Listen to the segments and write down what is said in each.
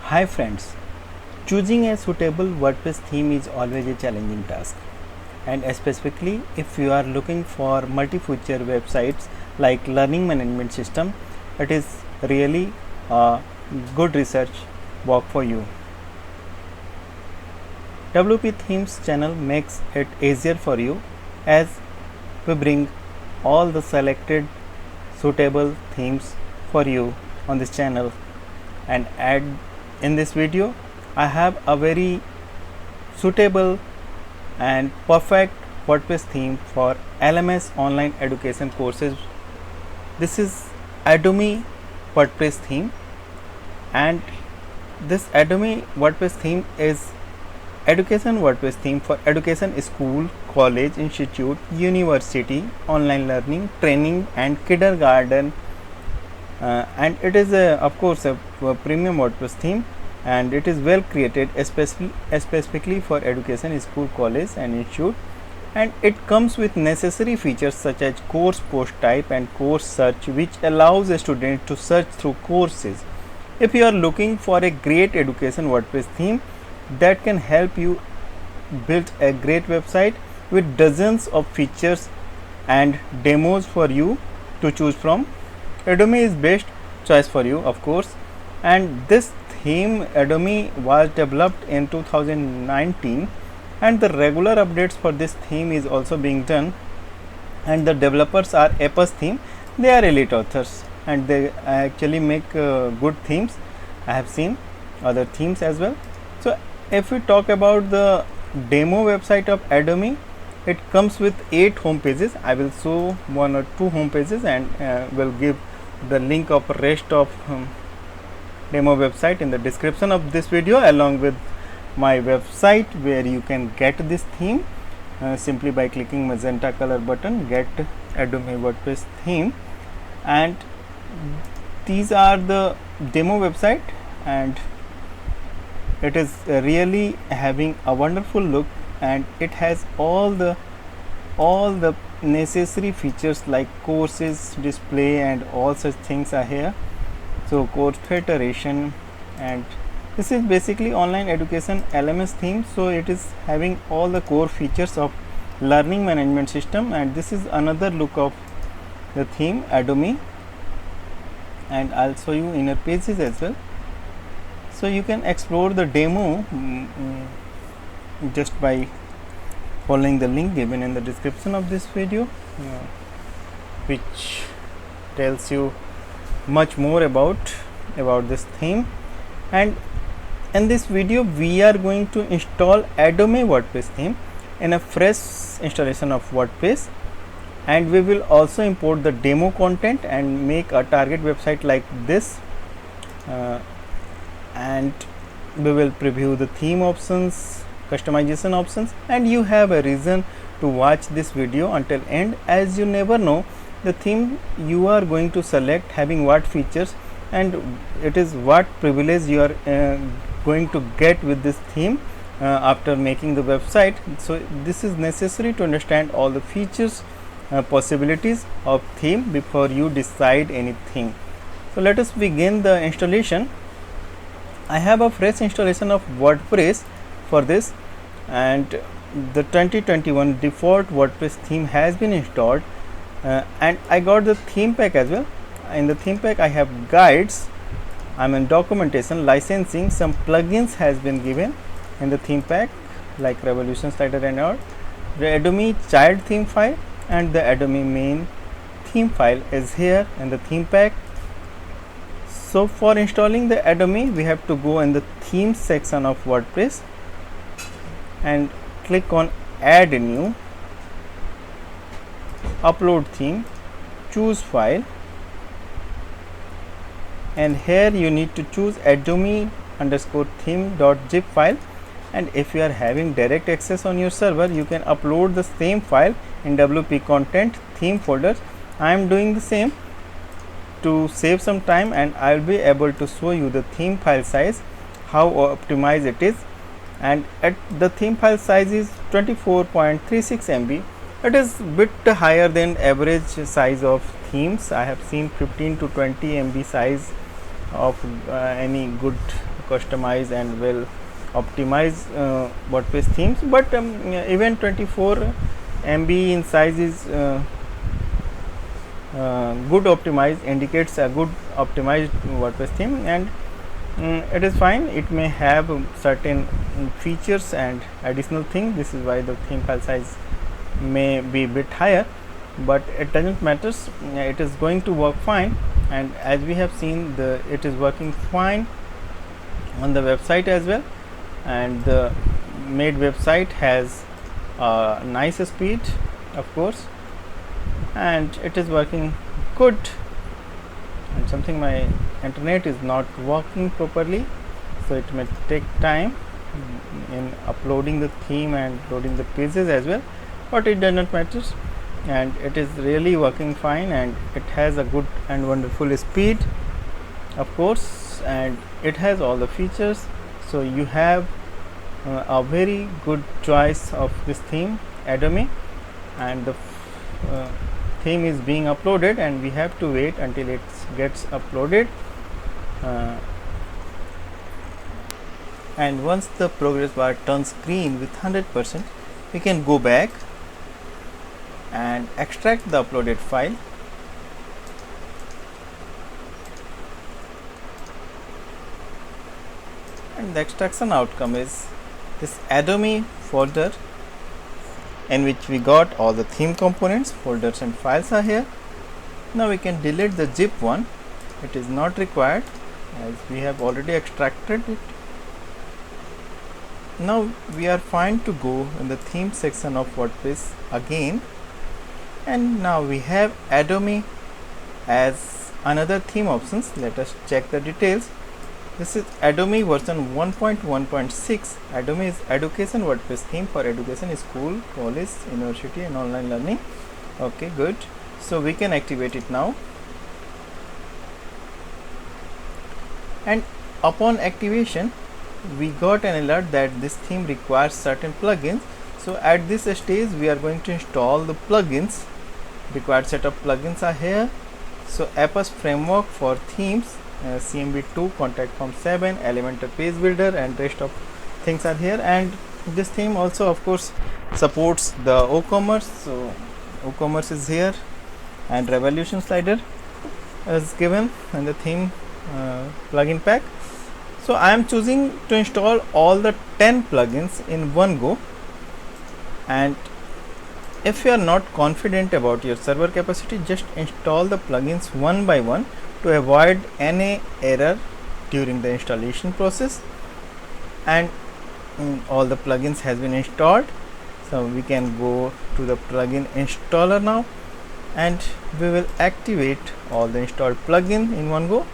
Hi friends, choosing a suitable WordPress theme is always a challenging task, and specifically if you are looking for multi-feature websites like learning management system, it is really a good research work for you. WP Themes channel makes it easier for you as we bring all the selected suitable themes for you on this channel, and add in this video I have a very suitable and perfect WordPress theme for LMS online education courses. This is Adobe WordPress theme, and this Adobe WordPress theme is education WordPress theme for education, school, college, institute, university, online learning, training and kindergarten, and it is of course a premium WordPress theme, and it is well created specifically for education, school, college and institute, and it comes with necessary features such as course post type and course search, which allows a student to search through courses. If you are looking for a great education WordPress theme that can help you build a great website with dozens of features and demos for you to choose from, Adobe is best choice for you, of course. And this theme Adobe was developed in 2019, and the regular updates for this theme is also being done, and the developers are Apus Theme. They are elite authors and they actually make good themes. I have seen other themes as well. So if we talk about the demo website of Adobe, it comes with 8 home pages. I will show 1 or 2 home pages and will give the link of rest of demo website in the description of this video, along with my website where you can get this theme simply by clicking magenta color button, get Adobe WordPress theme. And these are the demo website, and it is really having a wonderful look, and it has all the necessary features like courses display and all such things are here. So course filtration, and this is basically online education LMS theme, so it is having all the core features of learning management system. And this is another look of the theme Adobe, and I'll show you inner pages as well, so you can explore the demo just by following the link given in the description of this video, which tells you much more about this theme. And in this video we are going to install Adobe WordPress theme in a fresh installation of WordPress, and we will also import the demo content and make a target website like this, and we will preview the theme options, customization options, and you have a reason to watch this video until end, as you never know the theme you are going to select having what features, and it is what privilege you are going to get with this theme after making the website. So this is necessary to understand all the features, possibilities of theme before you decide anything. So let us begin the installation. I have a fresh installation of WordPress for this, and the 2021 default WordPress theme has been installed, and I got the theme pack as well. In the theme pack I have guides, documentation, licensing, some plugins has been given in the theme pack like Revolution Slider and all. The Adobe child theme file and the Adobe main theme file is here in the theme pack. So for installing the Adobe, we have to go in the themes section of WordPress and click on add new, upload theme, choose file, and here you need to choose adobe_theme.zip file. And if you are having direct access on your server, you can upload the same file in WP content theme folder. I am doing the same to save some time, and I will be able to show you the theme file size, how optimized it is. And at the theme file size is 24.36 MB. It is bit higher than average size of themes. I have seen 15 to 20 MB size of any good customize and well optimize WordPress themes, but even 24 MB in size is good optimized, indicates a good optimized WordPress theme, and it is fine. It may have certain features and additional thing. This is why the theme file size may be a bit higher, but it doesn't matter. It is going to work fine, and as we have seen, it is working fine on the website as well, and the made website has a nice speed, of course, and it is working good. And something, my internet is not working properly, so it may take time in uploading the theme and loading the pages as well, but it does not matter, and it is really working fine, and it has a good and wonderful speed, of course, and it has all the features. So you have a very good choice of this theme, Adobe, and the theme is being uploaded, and we have to wait until it gets uploaded, and once the progress bar turns green with 100%, we can go back and extract the uploaded file, and the extraction outcome is this Adobe folder in which we got all the theme components. Folders and files are here. Now we can delete the zip one, it is not required as we have already extracted it. Now we are fine to go in the theme section of WordPress again, and now we have Adobe as another theme options. Let us check the details. This is Adobe version 1.1.6. Adobe is education WordPress theme for education, school, college, university and online learning. Okay, good. So we can activate it now, and upon activation we got an alert that this theme requires certain plugins. So at this stage we are going to install the plugins. Required set of plugins are here. So Apps framework for themes, CMB2, contact form 7, Elementor page builder, and rest of things are here. And this theme also of course supports the WooCommerce, so WooCommerce is here, and Revolution slider is given in the theme plugin pack. So I am choosing to install all the 10 plugins in one go, and if you are not confident about your server capacity, just install the plugins one by one to avoid any error during the installation process. And all the plugins has been installed, so we can go to the plugin installer now, and we will activate all the installed plugin in one go.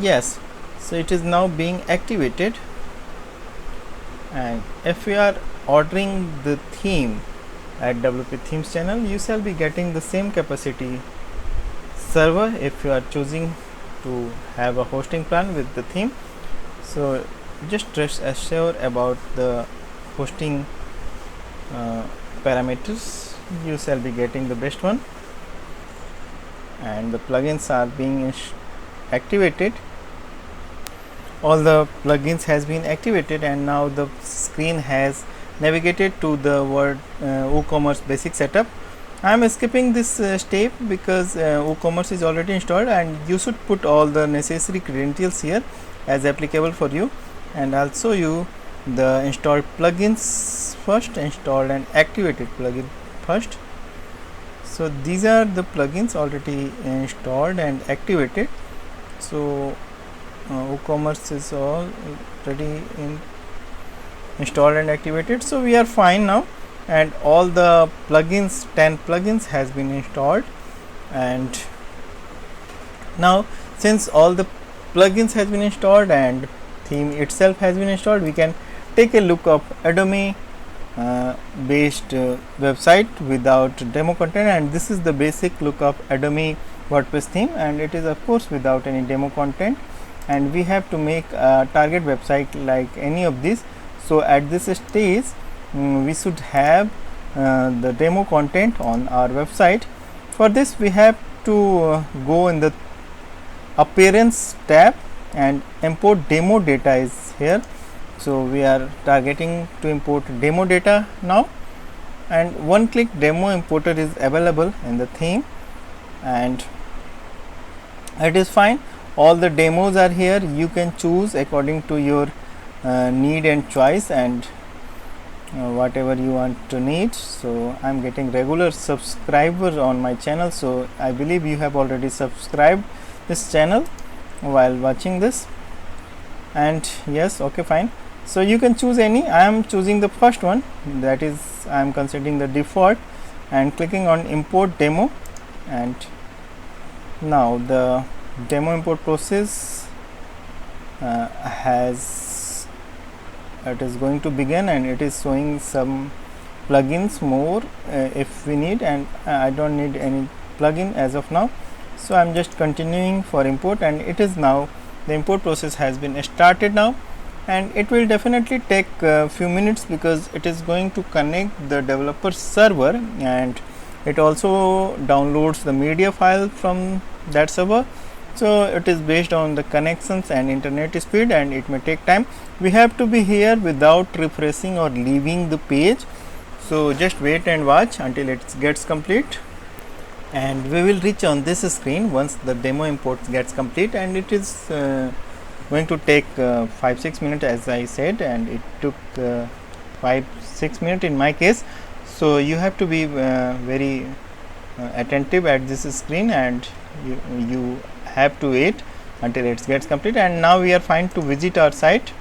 Yes, so it is now being activated, and if we are ordering the theme at WP Themes channel, you shall be getting the same capacity server if you are choosing to have a hosting plan with the theme. So just rest assured about the hosting parameters, you shall be getting the best one, and the plugins are being activated. All the plugins has been activated, and now the screen has navigated to the WooCommerce basic setup. I am skipping this step because WooCommerce is already installed, and you should put all the necessary credentials here as applicable for you. And I'll show you the installed plugins first, installed and activated plugin first. So these are the plugins already installed and activated. So WooCommerce is already installed and activated, so we are fine now, and all the plugins, 10 plugins has been installed. And now since all the plugins has been installed and theme itself has been installed, we can take a look of Adobe based website without demo content. And this is the basic look of Adobe WordPress theme, and it is of course without any demo content, and we have to make a target website like any of these. So at this stage we should have the demo content on our website. For this we have to go in the appearance tab, and import demo data is here. So we are targeting to import demo data now, and one click demo importer is available in the theme, and it is fine. All the demos are here. You can choose according to your need and choice, and whatever you want to need. So I am getting regular subscriber on my channel, so I believe you have already subscribed this channel while watching this. And yes, okay, fine. So you can choose any. I am choosing the first one, that is I am considering the default, and clicking on import demo, and now the demo import process it is going to begin, and it is showing some plugins more if we need, and I don't need any plugin as of now. So I am just continuing for import, and it is now the import process has been started now, and it will definitely take a few minutes because it is going to connect the developer server, and it also downloads the media file from that server. So it is based on the connections and internet speed, and it may take time. We have to be here without refreshing or leaving the page. So just wait and watch until it gets complete, and we will reach on this screen once the demo import gets complete, and it is going to take 5-6 minutes as I said, and it took 5-6 minutes in my case. So you have to be very attentive at this screen, and you have to wait until it gets complete. And now we are fine to visit our site.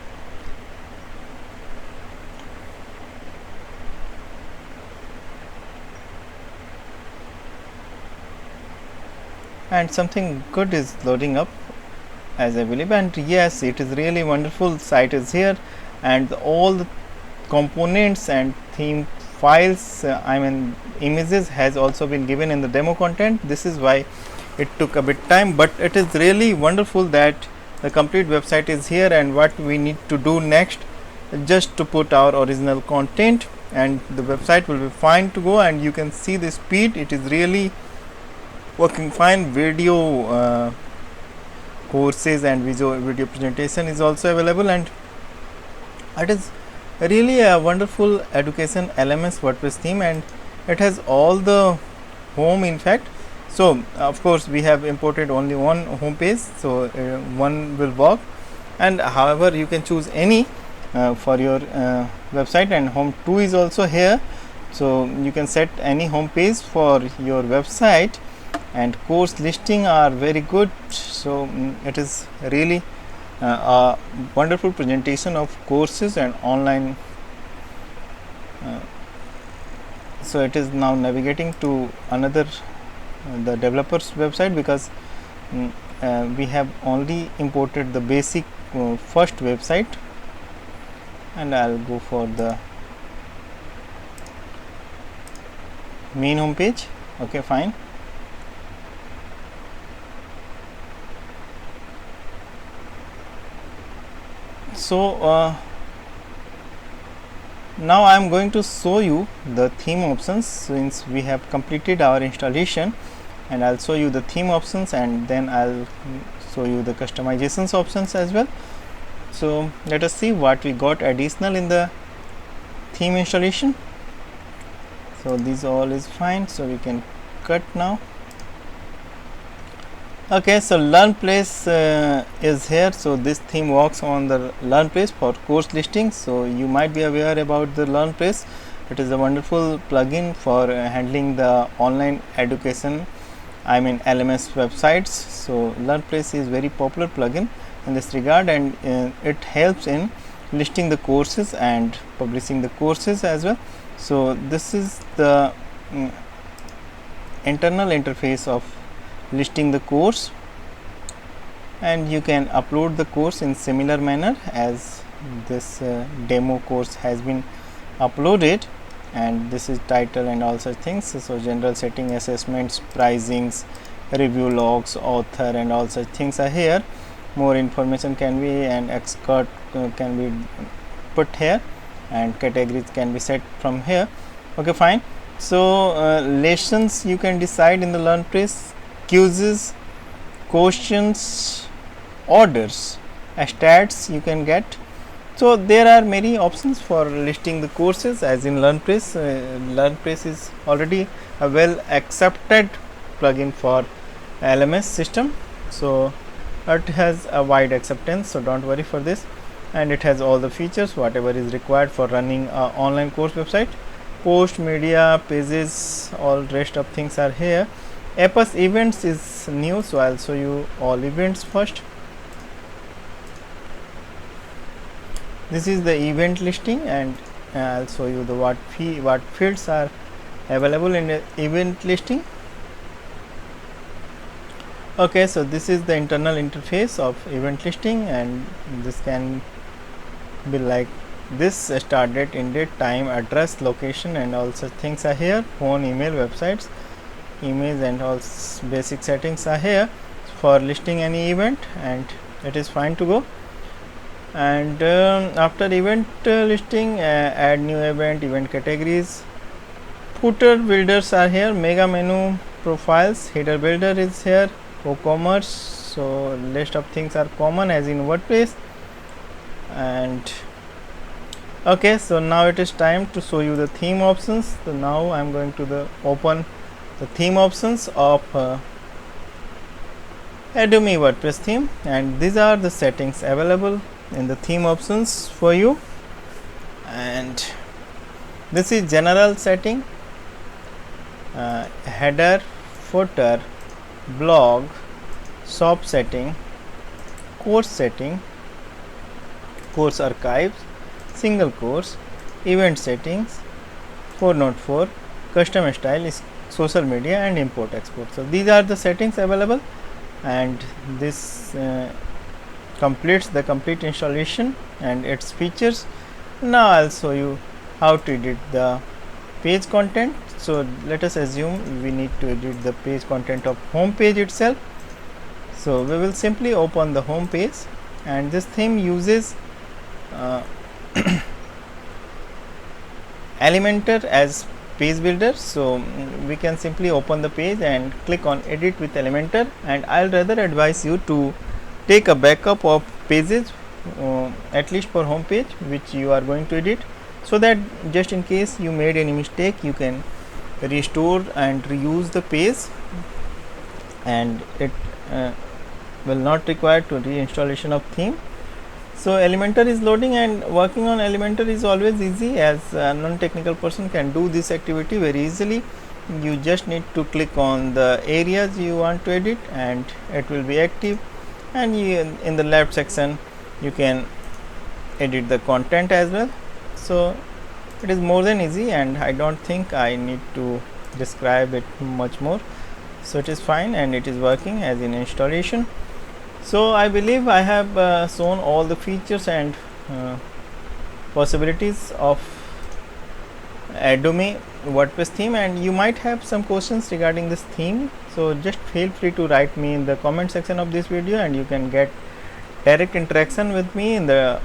And something good is loading up as I believe, and yes, it is really wonderful. Site is here, and all the components and theme files, I mean images, has also been given in the demo content. This is why it took a bit time, but it is really wonderful that the complete website is here. And what we need to do next, just to put our original content, and the website will be fine to go. And you can see the speed, it is really working fine. Video courses and video presentation is also available, and it is really a wonderful education LMS WordPress theme, and it has all the home in fact. So of course we have imported only one home page, so one will work, and however you can choose any for your website, and home 2 is also here, so you can set any home page for your website. And course listing are very good, so it is really a wonderful presentation of courses and online. So it is now navigating to another the developer's website, because we have only imported the basic first website, and I'll go for the main home page. Okay, fine. So now I am going to show you the theme options, since we have completed our installation, and I'll show you the theme options, and then I'll show you the customizations options as well. So let us see what we got additional in the theme installation. So this all is fine, so we can cut now. Okay, so Learn Place is here. So this theme works on the Learn Place for course listings. So you might be aware about the Learn Place. It is a wonderful plugin for handling the online education, I mean LMS websites. So Learn Place is very popular plugin in this regard, and it helps in listing the courses and publishing the courses as well. So this is the internal interface of listing the course, and you can upload the course in similar manner as this demo course has been uploaded. And this is title and all such things. So general setting, assessments, pricings, review logs, author, and all such things are here. More information can be, and expert can be put here, and categories can be set from here. Okay, fine. So lessons you can decide in the Learn Place quizzes, questions, orders, stats you can get. So there are many options for listing the courses, as in LearnPress. LearnPress is already a well accepted plugin for LMS system, so it has a wide acceptance, so don't worry for this, and it has all the features whatever is required for running a online course website. Post, media, pages, all rest of things are here. Apus events is new, so I'll show you all events first. This is the event listing, and I'll show you the what fields are available in the event listing. Okay, so this is the internal interface of event listing, and this can be like this: start date, end date, time, address, location, and all such things are here. Phone, email, websites, image, and all basic settings are here for listing any event, and it is fine to go. And after event listing, add new event categories. Footer builders are here, mega menu, profiles, header builder is here, co-commerce, so list of things are common as in WordPress. And okay, so now it is time to show you the theme options. So now I am going to open the theme options of Adobe WordPress theme, and these are the settings available in the theme options for you. And this is general setting, header, footer, blog, shop setting, course setting, course archives, single course, event settings, 404, custom style, social media, and import export. So these are the settings available, and this completes the complete installation and its features. Now I'll show you how to edit the page content. So let us assume we need to edit the page content of home page itself. So we will simply open the home page, and this theme uses Elementor as page builder. So we can simply open the page and click on edit with Elementor, and I'll rather advise you to take a backup of pages, at least for home page which you are going to edit, so that just in case you made any mistake you can restore and reuse the page, and it will not require to reinstallation of theme. So Elementor is loading, and working on Elementor is always easy, as a non-technical person can do this activity very easily. You just need to click on the areas you want to edit, and it will be active, and in the left section you can edit the content as well. So it is more than easy, and I don't think I need to describe it much more. So it is fine, and it is working as in installation. So I believe I have shown all the features and possibilities of Adobe WordPress theme, and you might have some questions regarding this theme. So just feel free to write me in the comment section of this video, and you can get direct interaction with me in the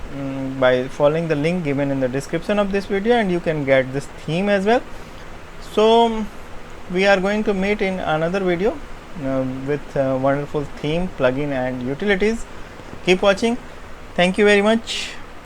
by following the link given in the description of this video, and you can get this theme as well. So we are going to meet in another video with wonderful theme, plugin, and utilities. Keep watching. Thank you very much.